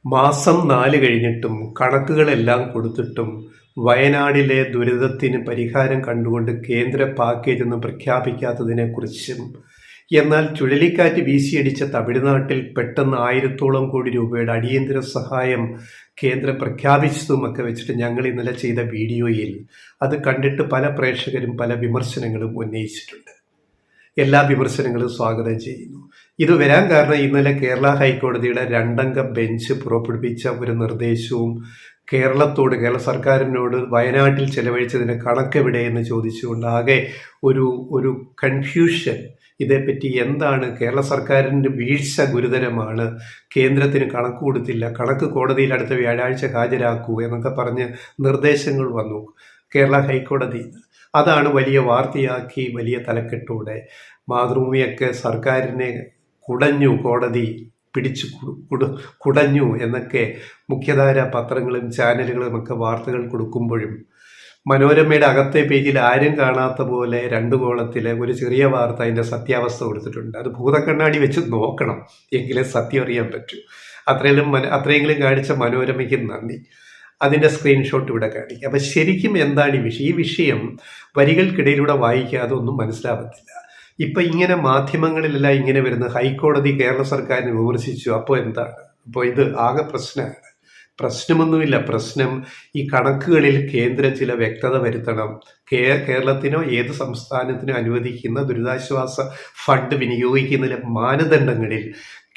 മാസം 4 കഴിഞ്ഞിട്ടും കണക്കുകളെല്ലാം കൊടുത്തിട്ടും വയനാടിലെ ദുരിതത്തിന് പരിഹാരം കണ്ടുകൊണ്ട് കേന്ദ്ര പാക്കേജൊന്നും പ്രഖ്യാപിക്കാത്തതിനെക്കുറിച്ചും, എന്നാൽ ചുഴലിക്കാറ്റ് വീശിയടിച്ച തമിഴ്നാട്ടിൽ പെട്ടെന്ന് 1000-ഓളം കോടി രൂപയുടെ അടിയന്തര സഹായം കേന്ദ്രം പ്രഖ്യാപിച്ചതുമൊക്കെ വെച്ചിട്ട് ഞങ്ങൾ ഇന്നലെ ചെയ്ത വീഡിയോയിൽ അത് കണ്ടിട്ട് പല പ്രേക്ഷകരും പല വിമർശനങ്ങളും ഉന്നയിച്ചിട്ടുണ്ട്. എല്ലാ വിമർശനങ്ങളും സ്വാഗതം ചെയ്യുന്നു. ഇത് വരാൻ കാരണം ഇന്നലെ കേരള ഹൈക്കോടതിയുടെ 2-അംഗ ബെഞ്ച് പുറപ്പെടുവിച്ച ഒരു നിർദ്ദേശവും കേരള സർക്കാരിനോട് വയനാട്ടിൽ ചെലവഴിച്ചതിന് കണക്കെവിടെയെന്ന് ചോദിച്ചുകൊണ്ട് ആകെ ഒരു കൺഫ്യൂഷൻ. ഇതേപ്പറ്റി എന്താണ്, കേരള സർക്കാരിൻ്റെ വീഴ്ച ഗുരുതരമാണ്, കേന്ദ്രത്തിന് കണക്ക് കൊടുത്തില്ല, കണക്ക് കോടതിയിൽ അടുത്ത വ്യാഴാഴ്ച ഹാജരാക്കൂ എന്നൊക്കെ പറഞ്ഞ് നിർദ്ദേശങ്ങൾ വന്നു കേരള ഹൈക്കോടതി. അതാണ് വലിയ വാർത്തയാക്കി വലിയ തലക്കെട്ടോടെ മാതൃഭൂമിയൊക്കെ സർക്കാരിനെ കുടഞ്ഞു, കോടതി പിടിച്ചു കുടഞ്ഞു എന്നൊക്കെ മുഖ്യധാര പത്രങ്ങളും ചാനലുകളും ഒക്കെ വാർത്തകൾ കൊടുക്കുമ്പോഴും മനോരമയുടെ അകത്തെ പേജിൽ ആരും കാണാത്ത പോലെ 2 കോളത്തിലെ ഒരു ചെറിയ വാർത്ത അതിൻ്റെ സത്യാവസ്ഥ കൊടുത്തിട്ടുണ്ട്. അത് ഭൂതക്കണ്ണാടി വെച്ച് നോക്കണം, എങ്കിലേ സത്യം അറിയാൻ പറ്റൂ. അത്രയെങ്കിലും കാണിച്ച മനോരമയ്ക്ക് നന്ദി. അതിൻ്റെ സ്ക്രീൻഷോട്ട് ഇവിടെ കാണിക്കുക. അപ്പം ശരിക്കും എന്താണ് ഈ വിഷയം വരികൾക്കിടയിലൂടെ വായിക്കാതെ ഒന്നും മനസ്സിലാവത്തില്ല. ഇപ്പം ഇങ്ങനെ മാധ്യമങ്ങളിലെല്ലാം ഇങ്ങനെ വരുന്ന ഹൈക്കോടതി കേരള സർക്കാരിനെ വിമർശിച്ചു, അപ്പോൾ എന്താണ്? അപ്പോൾ ഇത് ആകെ പ്രശ്നമാണ്. പ്രശ്നമൊന്നുമില്ല. പ്രശ്നം ഈ കണക്കുകളിൽ കേന്ദ്രം ചില വ്യക്തത വരുത്തണം. കേരളത്തിനോ ഏത് സംസ്ഥാനത്തിനോ അനുവദിക്കുന്ന ദുരിതാശ്വാസ ഫണ്ട് വിനിയോഗിക്കുന്നതിലെ മാനദണ്ഡങ്ങളിൽ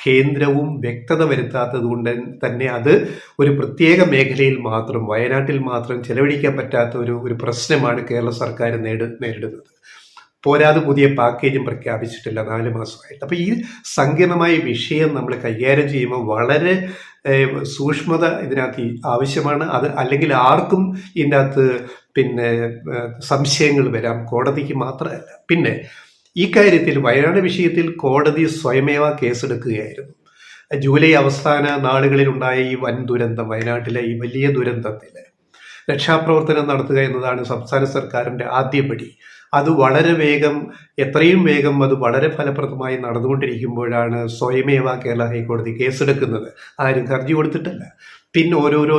കേന്ദ്രവും വ്യക്തത വരുത്താത്തത് കൊണ്ട് തന്നെ അത് ഒരു പ്രത്യേക മേഖലയിൽ മാത്രം, വയനാട്ടിൽ മാത്രം ചെലവഴിക്കാൻ പറ്റാത്ത ഒരു പ്രശ്നമാണ് കേരള സർക്കാർ നേരിടുന്നത്. പോരാതെ പുതിയ പാക്കേജും പ്രഖ്യാപിച്ചിട്ടില്ല 4 മാസമായിട്ട്. അപ്പോൾ ഈ സങ്കീർണമായ വിഷയം നമ്മൾ കൈകാര്യം ചെയ്യുമ്പോൾ വളരെ സൂക്ഷ്മത ഇതിനകത്ത് ആവശ്യമാണ്. അത് അല്ലെങ്കിൽ ആർക്കും ഇതിൻ്റെ അകത്ത് സംശയങ്ങൾ വരാം, കോടതിക്ക് മാത്രമല്ല. പിന്നെ ഈ കാര്യത്തിൽ വയനാട് വിഷയത്തിൽ കോടതി സ്വയമേവ കേസെടുക്കുകയായിരുന്നു. ജൂലൈ അവസാന നാളുകളിലുണ്ടായ ഈ വൻ ദുരന്തം, വയനാട്ടിലെ ഈ വലിയ ദുരന്തത്തിൽ രക്ഷാപ്രവർത്തനം നടത്തുക എന്നതാണ് സംസ്ഥാന സർക്കാരിൻ്റെ ആദ്യപടി. അത് വളരെ വേഗം, എത്രയും വേഗം അത് വളരെ ഫലപ്രദമായി നടന്നുകൊണ്ടിരിക്കുമ്പോഴാണ് സ്വയമേവ കേരള ഹൈക്കോടതി കേസെടുക്കുന്നത്. ആരും ഹർജി കൊടുത്തിട്ടല്ല. പിന്നെ ഓരോരോ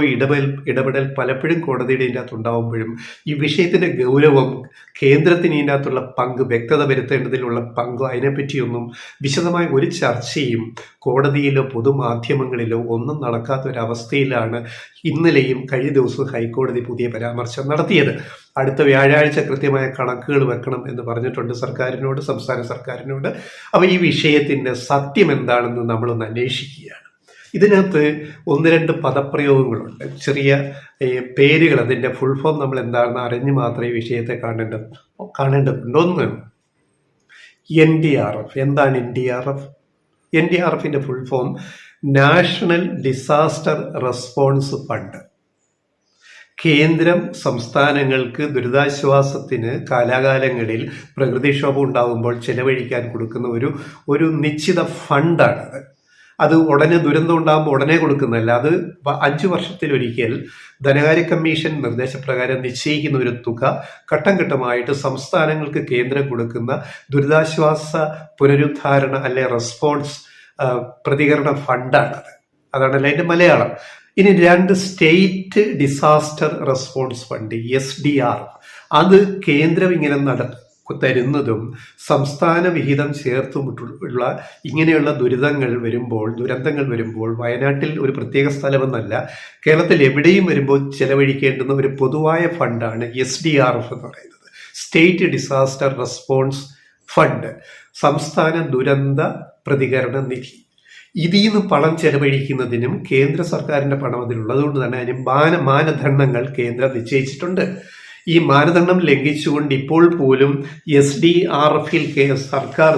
ഇടപെടൽ പലപ്പോഴും കോടതിയുടെ ഇതിൻ്റെ അകത്ത് ഉണ്ടാകുമ്പോഴും ഈ വിഷയത്തിൻ്റെ ഗൗരവം, കേന്ദ്രത്തിന് ഇതിൻ്റെ അകത്തുള്ള പങ്ക്, വ്യക്തത വരുത്തേണ്ടതിലുള്ള പങ്ക്, അതിനെപ്പറ്റിയൊന്നും വിശദമായ ഒരു ചർച്ചയും കോടതിയിലോ പൊതുമാധ്യമങ്ങളിലോ ഒന്നും നടക്കാത്ത ഒരവസ്ഥയിലാണ് ഇന്നലെയും കഴിഞ്ഞ ദിവസവും ഹൈക്കോടതി പുതിയ പരാമർശം നടത്തിയത്. അടുത്ത വ്യാഴാഴ്ച കൃത്യമായ കണക്കുകൾ വെക്കണം എന്ന് പറഞ്ഞിട്ടുണ്ട് സർക്കാരിനോട്, സംസ്ഥാന സർക്കാരിനോട്. അപ്പോൾ ഈ വിഷയത്തിൻ്റെ സത്യം എന്താണെന്ന് നമ്മളൊന്ന് അന്വേഷിക്കുകയാണ്. ഇതിനകത്ത് 1-2 പദപ്രയോഗങ്ങളുണ്ട്, ചെറിയ പേരുകൾ. അതിൻ്റെ ഫുൾ ഫോം നമ്മൾ എന്താണെന്ന് അറിഞ്ഞ് മാത്രമേ ഈ വിഷയത്തെ കാണേണ്ടതുണ്ട്. ഒന്ന്, NDRF. എന്താണ് NDRF? NDRFിൻ്റെ full form national disaster response fund. കേന്ദ്രം സംസ്ഥാനങ്ങൾക്ക് ദുരിതാശ്വാസത്തിന് കാലാകാലങ്ങളിൽ പ്രകൃതിക്ഷോഭം ഉണ്ടാകുമ്പോൾ ചെലവഴിക്കാൻ കൊടുക്കുന്ന ഒരു നിശ്ചിത ഫണ്ടാണത്. അത് ഉടനെ ദുരന്തം ഉണ്ടാകുമ്പോൾ ഉടനെ കൊടുക്കുന്നതല്ല. അത് 5 വർഷത്തിലൊരിക്കൽ ധനകാര്യ കമ്മീഷൻ നിർദ്ദേശപ്രകാരം നിശ്ചയിക്കുന്ന ഒരു തുക ഘട്ടം ഘട്ടമായിട്ട് സംസ്ഥാനങ്ങൾക്ക് കേന്ദ്രം കൊടുക്കുന്ന ദുരിതാശ്വാസ പുനരുദ്ധാരണ അല്ലെ റെസ്പോൺസ് പ്രതികരണ ഫണ്ടാണത്. അതാണല്ലോ അതിൻ്റെ മലയാളം. ഇനി 2 state disaster response fund, SDRF. അത് കേന്ദ്രം ഇങ്ങനെ തരുന്നതും സംസ്ഥാന വിഹിതം ചേർത്തുമുള്ള ഇങ്ങനെയുള്ള ദുരന്തങ്ങൾ വരുമ്പോൾ വയനാട്ടിൽ ഒരു പ്രത്യേക സ്ഥലമെന്നല്ല, കേരളത്തിൽ എവിടെയും വരുമ്പോൾ ചെലവഴിക്കേണ്ടുന്ന ഒരു പൊതുവായ ഫണ്ടാണ് SDRF എന്ന് പറയുന്നത്, സ്റ്റേറ്റ് ഡിസാസ്റ്റർ റെസ്പോൺസ് ഫണ്ട്, സംസ്ഥാന ദുരന്ത പ്രതികരണ നിധി. ഇതിൽ നിന്ന് പണം ചെലവഴിക്കുന്നതിനും കേന്ദ്ര സർക്കാരിൻ്റെ പണം അതിലുള്ളതുകൊണ്ട് തന്നെ അതിന് മാനദണ്ഡങ്ങൾ കേന്ദ്രം നിശ്ചയിച്ചിട്ടുണ്ട്. ഈ മാനദണ്ഡം ലംഘിച്ചുകൊണ്ട് ഇപ്പോൾ പോലും SDRFിൽ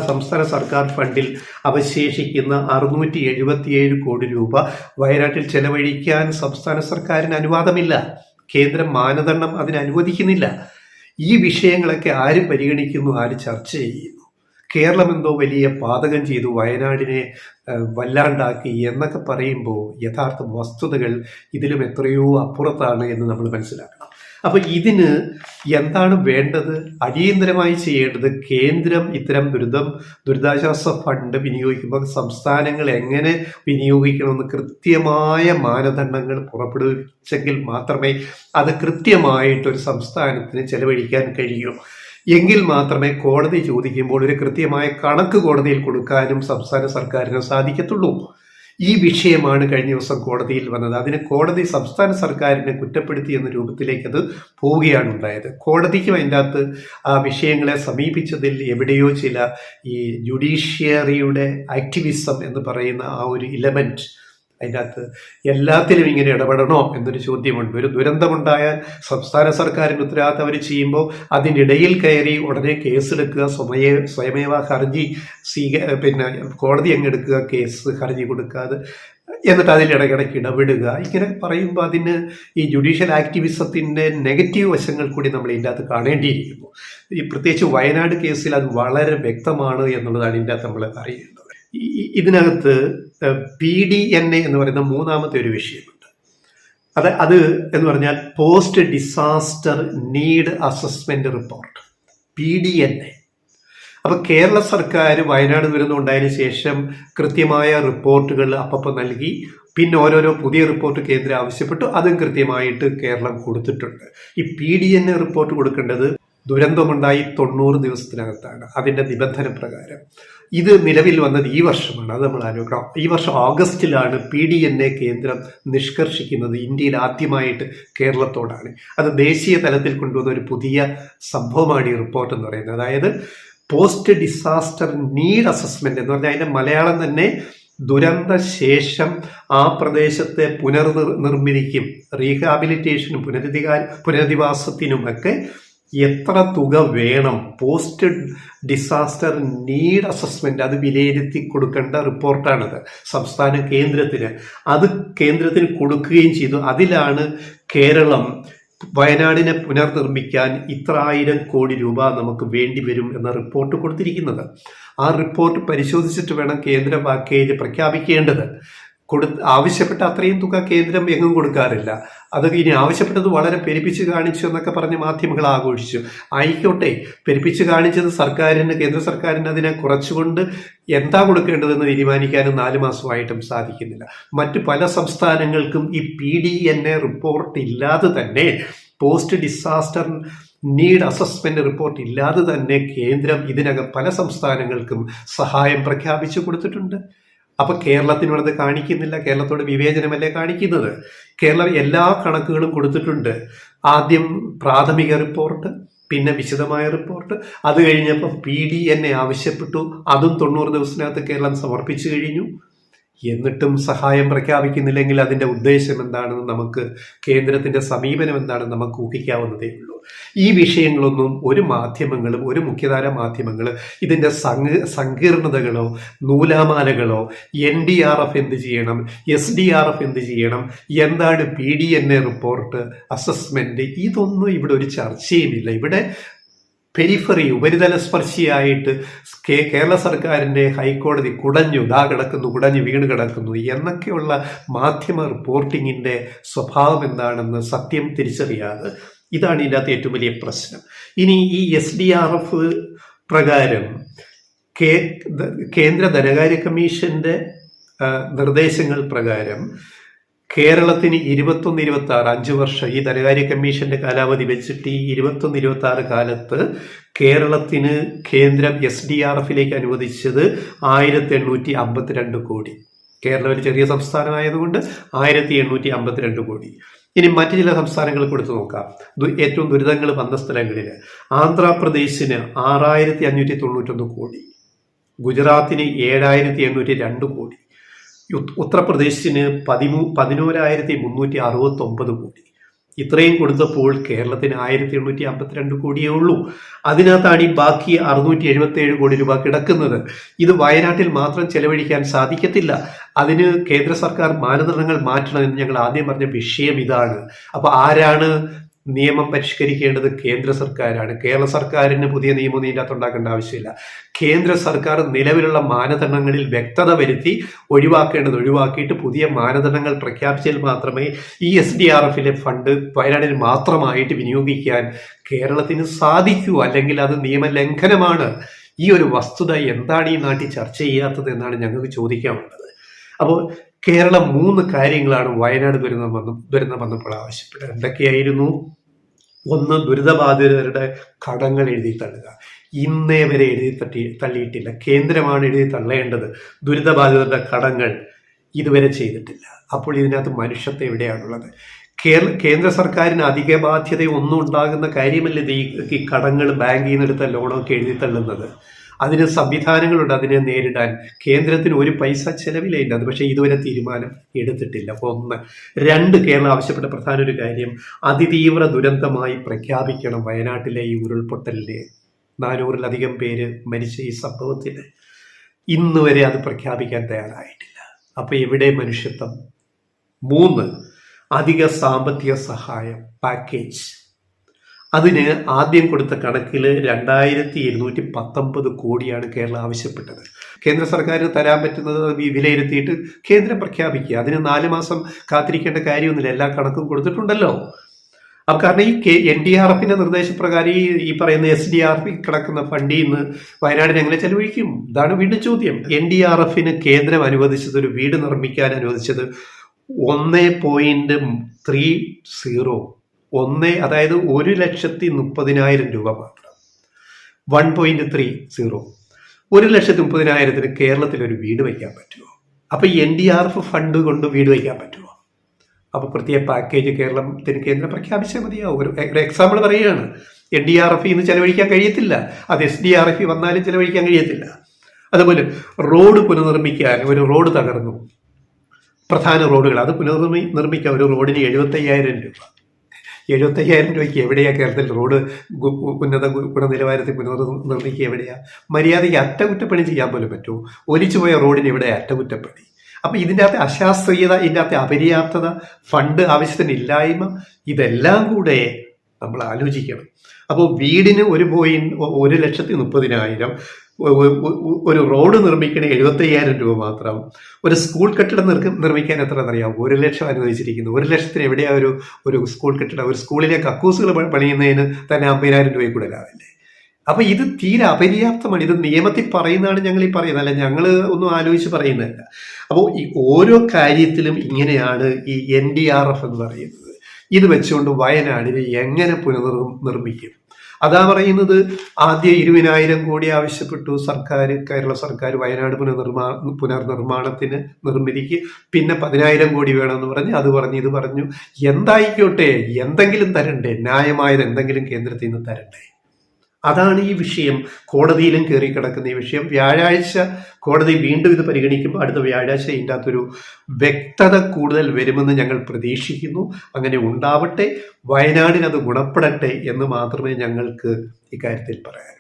സംസ്ഥാന സർക്കാർ ഫണ്ടിൽ അവശേഷിക്കുന്ന 677 കോടി രൂപ വയനാട്ടിൽ ചെലവഴിക്കാൻ സംസ്ഥാന സർക്കാരിന് അനുവാദമില്ല. കേന്ദ്രം മാനദണ്ഡം അതിന് അനുവദിക്കുന്നില്ല. ഈ വിഷയങ്ങളൊക്കെ ആര് പരിഗണിക്കുന്നു, ആര് ചർച്ച ചെയ്യുന്നു? കേരളം എന്തോ വലിയ പാതകം ചെയ്തു, വയനാടിനെ വല്ലാണ്ടാക്കി എന്നൊക്കെ പറയുമ്പോൾ യഥാർത്ഥ വസ്തുതകൾ ഇതിലും എത്രയോ അപ്പുറത്താണ് എന്ന് നമ്മൾ മനസ്സിലാക്കണം. അപ്പൊ ഇതിന് എന്താണ് വേണ്ടത്? അടിയന്തരമായി ചെയ്യേണ്ടത് കേന്ദ്രം ഇത്തരം ദുരിതാശ്വാസ ഫണ്ട് വിനിയോഗിക്കുമ്പോൾ സംസ്ഥാനങ്ങൾ എങ്ങനെ വിനിയോഗിക്കണമെന്ന് കൃത്യമായ മാനദണ്ഡങ്ങൾ പുറപ്പെടുവിച്ചെങ്കിൽ മാത്രമേ അത് കൃത്യമായിട്ടൊരു സംസ്ഥാനത്തിന് ചെലവഴിക്കാൻ കഴിയൂ. എങ്കിൽ മാത്രമേ കോടതി ചോദിക്കുമ്പോൾ ഒരു കൃത്യമായ കണക്ക് കോടതിയിൽ കൊടുക്കാനും സംസ്ഥാന സർക്കാരിന് സാധിക്കത്തുള്ളൂ. ഈ വിഷയമാണ് കഴിഞ്ഞ ദിവസം കോടതിയിൽ വന്നത്. അതിന് കോടതി സംസ്ഥാന സർക്കാരിനെ കുറ്റപ്പെടുത്തി എന്ന രൂപത്തിലേക്ക് അത് പോവുകയാണ് ഉണ്ടായത്. കോടതിക്കും അതിൻ്റെ അകത്ത് ആ വിഷയങ്ങളെ സമീപിച്ചതിൽ എവിടെയോ ചില ഈ ജുഡീഷ്യറിയുടെ ആക്ടിവിസം എന്ന് പറയുന്ന ആ ഒരു ഇലമെന്റ് അതിൻ്റെ അകത്ത് എല്ലാത്തിലും ഇങ്ങനെ ഇടപെടണോ എന്നൊരു ചോദ്യമുണ്ട്. ഒരു ദുരന്തമുണ്ടായാൽ സംസ്ഥാന സർക്കാരിന് ഉത്തരവാദിത്തം അവർ ചെയ്യുമ്പോൾ അതിനിടയിൽ കയറി ഉടനെ കേസെടുക്കുക, സ്വയമേവ ഹർജി കോടതി അങ്ങെടുക്കുക, കേസ് ഹർജി കൊടുക്കാതെ, എന്നിട്ട് അതിലിടയ്ക്കിടയ്ക്ക് ഇടപെടുക. ഇങ്ങനെ പറയുമ്പോൾ അതിന് ഈ ജുഡീഷ്യൽ ആക്ടിവിസത്തിൻ്റെ നെഗറ്റീവ് വശങ്ങൾ കൂടി നമ്മൾ ഇതിൻ്റെ അകത്ത് കാണേണ്ടിയിരിക്കുന്നു. ഈ പ്രത്യേകിച്ച് വയനാട് കേസിൽ അത് വളരെ വ്യക്തമാണ് എന്നുള്ളതാണ് ഇതിൻ്റെ അകത്ത് നമ്മൾ അറിയുന്നത്. ഇതിനകത്ത് PDNA എന്ന് പറയുന്ന മൂന്നാമത്തെ ഒരു വിഷയമുണ്ട്. അത് എന്ന് പറഞ്ഞാൽ post disaster need assessment report, PDNA. അപ്പൊ കേരള സർക്കാർ വയനാട് ദുരന്തം ഉണ്ടായതിനു ശേഷം കൃത്യമായ റിപ്പോർട്ടുകൾ അപ്പം നൽകി. പിന്നെ ഓരോരോ പുതിയ റിപ്പോർട്ട് കേന്ദ്രം ആവശ്യപ്പെട്ടു, അതും കൃത്യമായിട്ട് കേരളം കൊടുത്തിട്ടുണ്ട്. ഈ PDNA റിപ്പോർട്ട് കൊടുക്കേണ്ടത് ദുരന്തമുണ്ടായി 90 ദിവസത്തിനകത്താണ് അതിൻ്റെ നിബന്ധന പ്രകാരം. ഇത് നിലവിൽ വന്നത് ഈ വർഷമാണ്. അത് നമ്മൾ ആലോചിക്കണം. ഈ വർഷം ഓഗസ്റ്റിലാണ് PDNA കേന്ദ്രം നിഷ്കർഷിക്കുന്നത്. ഇന്ത്യയിൽ ആദ്യമായിട്ട് കേരളത്തോടാണ്. അത് ദേശീയ തലത്തിൽ കൊണ്ടുവന്ന ഒരു പുതിയ സംഭവമാണ് ഈ റിപ്പോർട്ട് എന്ന് പറയുന്നത്. അതായത് പോസ്റ്റ് ഡിസാസ്റ്റർ നീഡ് അസസ്മെന്റ് എന്ന് പറഞ്ഞാൽ അതിൻ്റെ മലയാളം തന്നെ ദുരന്ത ശേഷം ആ പ്രദേശത്തെ പുനർനിർമ്മിതിക്കും റീഹാബിലിറ്റേഷനും പുനരധിവാസത്തിനുമൊക്കെ എത്ര തുക വേണം, പോസ്റ്റ് ഡിസാസ്റ്റർ നീഡ് അസസ്മെന്റ് അത് വിലയിരുത്തി കൊടുക്കേണ്ട റിപ്പോർട്ടാണത് സംസ്ഥാന കേന്ദ്രത്തിന്. അത് കേന്ദ്രത്തിന് കൊടുക്കുകയും ചെയ്തു. അതിലാണ് കേരളം വയനാടിനെ പുനർനിർമ്മിക്കാൻ ഇത്ര 1000 കോടി രൂപ നമുക്ക് വേണ്ടി വരും എന്ന റിപ്പോർട്ട് കൊടുത്തിരിക്കുന്നത്. ആ റിപ്പോർട്ട് പരിശോധിച്ചിട്ട് വേണം കേന്ദ്ര പാക്കേജ് പ്രഖ്യാപിക്കേണ്ടത്. ആവശ്യപ്പെട്ട അത്രയും തുക കേന്ദ്രം എങ്ങും കൊടുക്കാറില്ല. അത് ഇനി ആവശ്യപ്പെട്ടത് വളരെ പെരുപ്പിച്ച് കാണിച്ചു എന്നൊക്കെ പറഞ്ഞ് മാധ്യമങ്ങൾ ആഘോഷിച്ചു. ആയിക്കോട്ടെ, പെരുപ്പിച്ച് കാണിച്ചത് കേന്ദ്ര സർക്കാരിന് അതിനെ കുറച്ചുകൊണ്ട് എന്താ കൊടുക്കേണ്ടതെന്ന് തീരുമാനിക്കാനും 4 മാസമായിട്ടും സാധിക്കുന്നില്ല. മറ്റ് പല സംസ്ഥാനങ്ങൾക്കും ഈ PDNA റിപ്പോർട്ട് ഇല്ലാതെ തന്നെ, post disaster need assessment report ഇല്ലാതെ തന്നെ കേന്ദ്രം ഇതിനകം പല സംസ്ഥാനങ്ങൾക്കും സഹായം പ്രഖ്യാപിച്ചു കൊടുത്തിട്ടുണ്ട്. അപ്പൊ കേരളത്തിനോടത് കാണിക്കുന്നില്ല. കേരളത്തോട് വിവേചനമല്ലേ കാണിക്കുന്നത്? കേരളം എല്ലാ കണക്കുകളും കൊടുത്തിട്ടുണ്ട്. ആദ്യം പ്രാഥമിക റിപ്പോർട്ട്, പിന്നെ വിശദമായ റിപ്പോർട്ട്, അത് കഴിഞ്ഞപ്പോൾ PDNA ആവശ്യപ്പെട്ടു. അതും 90 ദിവസത്തിനകത്ത് കേരളം സമർപ്പിച്ചു കഴിഞ്ഞു. എന്നിട്ടും സഹായം പ്രഖ്യാപിക്കുന്നില്ലെങ്കിൽ അതിൻ്റെ ഉദ്ദേശം എന്താണെന്ന് നമുക്ക്, കേന്ദ്രത്തിൻ്റെ സമീപനം എന്താണെന്ന് നമുക്ക് ഊഹിക്കാവുന്നതേ ഉള്ളൂ. ഈ വിഷയങ്ങളൊന്നും ഒരു മാധ്യമങ്ങളും, ഒരു മുഖ്യധാര മാധ്യമങ്ങൾ ഇതിൻ്റെ സങ്കീർണതകളോ നൂലാമാലകളോ, NDRF എന്ത് ചെയ്യണം, SDRF എന്ത് ചെയ്യണം, എന്താണ് PDNA റിപ്പോർട്ട്, അസസ്മെന്റ്, ഇതൊന്നും ഇവിടെ ഒരു ചർച്ചയുമില്ല. ഇവിടെ പെരിഫറി, ഉപരിതല സ്പർശിയായിട്ട് കേരള സർക്കാരിൻ്റെ ഹൈക്കോടതി കുടഞ്ഞു വീണ് കിടക്കുന്നു എന്നൊക്കെയുള്ള മാധ്യമ റിപ്പോർട്ടിങ്ങിൻ്റെ സ്വഭാവം എന്താണെന്ന് സത്യം തിരിച്ചറിയാതെ, ഇതാണ് ഇതിനകത്ത് ഏറ്റവും വലിയ പ്രശ്നം. ഇനി ഈ SDRF പ്രകാരം കേന്ദ്ര ധനകാര്യ കമ്മീഷന്റെ നിർദ്ദേശങ്ങൾ പ്രകാരം കേരളത്തിന് 21-26 5 വർഷം ഈ ധനകാര്യ കമ്മീഷന്റെ കാലാവധി വെച്ചിട്ട് ഈ 21-26 കാലത്ത് കേരളത്തിന് കേന്ദ്രം SDRFിലേക്ക് അനുവദിച്ചത് 1852 കോടി. കേരളം ഒരു ചെറിയ സംസ്ഥാനമായതുകൊണ്ട് 1852 കോടി. ഇനി മറ്റു ചില സംസ്ഥാനങ്ങൾ കൊടുത്തു നോക്കാം. ഏറ്റവും ദുരിതങ്ങൾ വന്ന സ്ഥലങ്ങളിൽ ആന്ധ്രാപ്രദേശിന് 6591 കോടി, ഗുജറാത്തിന് 7802 കോടി, ഉത്തർപ്രദേശിന് 11,369 കോടി. ഇത്രയും കൊടുത്തപ്പോൾ കേരളത്തിന് 1852 കോടിയേ ഉള്ളൂ. അതിനകത്താണ് ഈ ബാക്കി 677 കോടി രൂപ കിടക്കുന്നത്. ഇത് വയനാട്ടിൽ മാത്രം ചെലവഴിക്കാൻ സാധിക്കത്തില്ല. അതിന് കേന്ദ്ര സർക്കാർ മാനദണ്ഡങ്ങൾ മാറ്റണമെന്ന് ഞങ്ങൾ ആദ്യം പറഞ്ഞ വിഷയം ഇതാണ്. അപ്പൊ ആരാണ് നിയമം പരിഷ്കരിക്കേണ്ടത് കേന്ദ്ര സർക്കാരാണ്. കേരള സർക്കാരിന് പുതിയ നിയമം ഇതിൻ്റെ അകത്ത് ഉണ്ടാക്കേണ്ട ആവശ്യമില്ല. കേന്ദ്ര സർക്കാർ നിലവിലുള്ള മാനദണ്ഡങ്ങളിൽ വ്യക്തത വരുത്തി ഒഴിവാക്കിയിട്ട് പുതിയ മാനദണ്ഡങ്ങൾ പ്രഖ്യാപിച്ചാൽ മാത്രമേ ഈ SDRFലെ ഫണ്ട് വയനാടിന് മാത്രമായിട്ട് വിനിയോഗിക്കാൻ കേരളത്തിന് സാധിക്കൂ. അല്ലെങ്കിൽ അത് നിയമലംഘനമാണ്. ഈ ഒരു വസ്തുത എന്താണ് ഈ നാട്ടിൽ ചർച്ച ചെയ്യാത്തത് എന്നാണ് ഞങ്ങൾക്ക് ചോദിക്കാനുള്ളത്. അപ്പോൾ കേരളം 3 കാര്യങ്ങളാണ് വയനാട് ദുരന്തം വന്നപ്പോൾ ആവശ്യപ്പെട്ടത്. എന്തൊക്കെയായിരുന്നു? 1, ദുരിതബാധിതരുടെ കടങ്ങൾ എഴുതി തള്ളുക. ഇന്നേ വരെ തള്ളിയിട്ടില്ല. കേന്ദ്രമാണ് എഴുതി തള്ളേണ്ടത്. ദുരിതബാധിതരുടെ കടങ്ങൾ ഇതുവരെ ചെയ്തിട്ടില്ല. അപ്പോൾ ഇതിനകത്ത് മനുഷ്യത്വം എവിടെയാണുള്ളത്? കേന്ദ്ര സർക്കാരിന് അധിക ബാധ്യത ഒന്നും ഉണ്ടാകുന്ന കാര്യമല്ല ഈ കടങ്ങൾ ബാങ്കിൽ നിന്ന് എടുത്ത ലോണൊക്കെ എഴുതി തള്ളുന്നത്. അതിന് സംവിധാനങ്ങളുണ്ട് അതിനെ നേരിടാൻ. കേന്ദ്രത്തിന് ഒരു പൈസ ചെലവില്ല അത്. പക്ഷേ ഇതുവരെ തീരുമാനം എടുത്തിട്ടില്ല. അപ്പോൾ 1. 2, കേരളം ആവശ്യപ്പെട്ട പ്രധാന ഒരു കാര്യം, അതിതീവ്ര ദുരന്തമായി പ്രഖ്യാപിക്കണം വയനാട്ടിലെ ഈ ഉരുൾപൊട്ടലിനെ. 400-ലധികം പേര് മരിച്ച ഈ സംഭവത്തിന് ഇന്ന് വരെ അത് പ്രഖ്യാപിക്കാൻ തയ്യാറായിട്ടില്ല. അപ്പോൾ എവിടെ മനുഷ്യത്വം? 3, അധിക സാമ്പത്തിക സഹായം പാക്കേജ്. അതിന് ആദ്യം കൊടുത്ത കണക്കിൽ 2219 കോടിയാണ് കേരളം ആവശ്യപ്പെട്ടത്. കേന്ദ്ര സർക്കാരിന് തരാൻ പറ്റുന്നത് വിലയിരുത്തിയിട്ട് കേന്ദ്രം പ്രഖ്യാപിക്കുക. അതിന് 4 മാസം കാത്തിരിക്കേണ്ട കാര്യമൊന്നുമില്ല. എല്ലാ കണക്കും കൊടുത്തിട്ടുണ്ടല്ലോ. അപ്പോൾ കാരണം ഈ NDRFന്റെ നിർദ്ദേശപ്രകാരം ഈ പറയുന്ന SDRF കിടക്കുന്ന ഫണ്ടിൽ നിന്ന് വയനാടിന് എങ്ങനെ ചെലവഴിക്കും? ഇതാണ് വീണ്ടും ചോദ്യം. NDRFന് കേന്ദ്രം അനുവദിച്ചത്, ഒരു വീട് നിർമ്മിക്കാൻ അനുവദിച്ചത് 1.30, അതായത് 1,30,000 രൂപ മാത്രം. 1.30, 1,30,000 കേരളത്തിൽ ഒരു വീട് വയ്ക്കാൻ പറ്റുമോ? അപ്പൊ NDRF ഫണ്ട് കൊണ്ട് വീട് വയ്ക്കാൻ പറ്റുമോ? അപ്പൊ പ്രത്യേക പാക്കേജ് കേരളത്തിന് കേന്ദ്രം പ്രഖ്യാപിച്ചാൽ മതിയാവും. ഒരു എക്സാമ്പിൾ പറയുകയാണ്. NDRF ഇന്ന് ചെലവഴിക്കാൻ കഴിയത്തില്ല. അത് SDRF വന്നാലും ചെലവഴിക്കാൻ കഴിയത്തില്ല. അതുപോലെ റോഡ് പുനർനിർമ്മിക്കാൻ, ഒരു റോഡ് തകർന്നു, പ്രധാന റോഡുകൾ, അത് നിർമ്മിക്കാൻ ഒരു റോഡിന് 75,000 രൂപ. 75,000 രൂപയ്ക്ക് എവിടെയാ കേരളത്തിൽ റോഡ് ഉന്നത ഗുണനിലവാരത്തിൽ പുനർനിർമ്മിക്കുക? എവിടെയാ? മര്യാദയ്ക്ക് അറ്റകുറ്റപ്പണി ചെയ്യാൻ പോലും പറ്റുമോ? ഒലിച്ചുപോയ റോഡിന് എവിടെ അറ്റകുറ്റപ്പണി? അപ്പൊ ഇതിൻ്റെ അകത്ത് അശാസ്ത്രീയത, ഇതിൻ്റെ അകത്ത് അപര്യാപ്തത, ഫണ്ട് ആവശ്യത്തിന് ഇല്ലായ്മ, ഇതെല്ലാം കൂടെ നമ്മൾ ആലോചിക്കണം. അപ്പോൾ വീടിന് 1,30,000, ഒരു റോഡ് നിർമ്മിക്കണ 75,000 രൂപ മാത്രം. ഒരു സ്കൂൾ കെട്ടിടം നിർമ്മിക്കാൻ എത്ര എന്നറിയാം? 1 ലക്ഷം അനുവദിച്ചിരിക്കുന്നു. 1 ലക്ഷത്തിന് എവിടെയാ ഒരു സ്കൂൾ കെട്ടിടം? ഒരു സ്കൂളിലെ കക്കൂസുകൾ പണിയുന്നതിന് തന്നെ 50,000 രൂപയിൽ കൂടുതലാവില്ലേ? അപ്പൊ ഇത് തീരെ അപര്യാപ്തമാണ്. ഇത് നിയമത്തിൽ പറയുന്നതാണ് ഞങ്ങൾ ഈ പറയുന്നത്, അല്ല ഞങ്ങൾ ഒന്നും ആലോചിച്ച് പറയുന്നതല്ല. അപ്പോൾ ഈ ഓരോ കാര്യത്തിലും ഇങ്ങനെയാണ് ഈ NDRF എന്ന് പറയുന്നത്. ഇത് വെച്ചുകൊണ്ട് വയനാടിനെ എങ്ങനെ പുനർനിർമ്മിക്കും? അതാ പറയുന്നത്. ആദ്യം 20,000 കോടി ആവശ്യപ്പെട്ടു കേരള സർക്കാർ വയനാട് പുനർനിർമ്മാണത്തിന്, നിർമ്മിതിക്ക്. പിന്നെ 10,000 കോടി വേണമെന്ന് പറഞ്ഞ് ഇത് പറഞ്ഞു. എന്തായിക്കോട്ടെ, എന്തെങ്കിലും തരണ്ടേ? ന്യായമായത് എന്തെങ്കിലും കേന്ദ്രത്തിൽ നിന്ന് തരണ്ടേ? അതാണ് ഈ വിഷയം. കോടതിയിലും കയറി കിടക്കുന്ന ഈ വിഷയം. വ്യാഴാഴ്ച കോടതി വീണ്ടും ഇത് പരിഗണിക്കുമ്പോൾ അടുത്ത വ്യാഴാഴ്ച ഇതിൻ്റെ അകത്തൊരു വ്യക്തത കൂടുതൽ വരുമെന്ന് ഞങ്ങൾ പ്രതീക്ഷിക്കുന്നു. അങ്ങനെ ഉണ്ടാവട്ടെ, വയനാടിനത് ഗുണപ്പെടട്ടെ എന്ന് മാത്രമേ ഞങ്ങൾക്ക് ഇക്കാര്യത്തിൽ പറയാൻ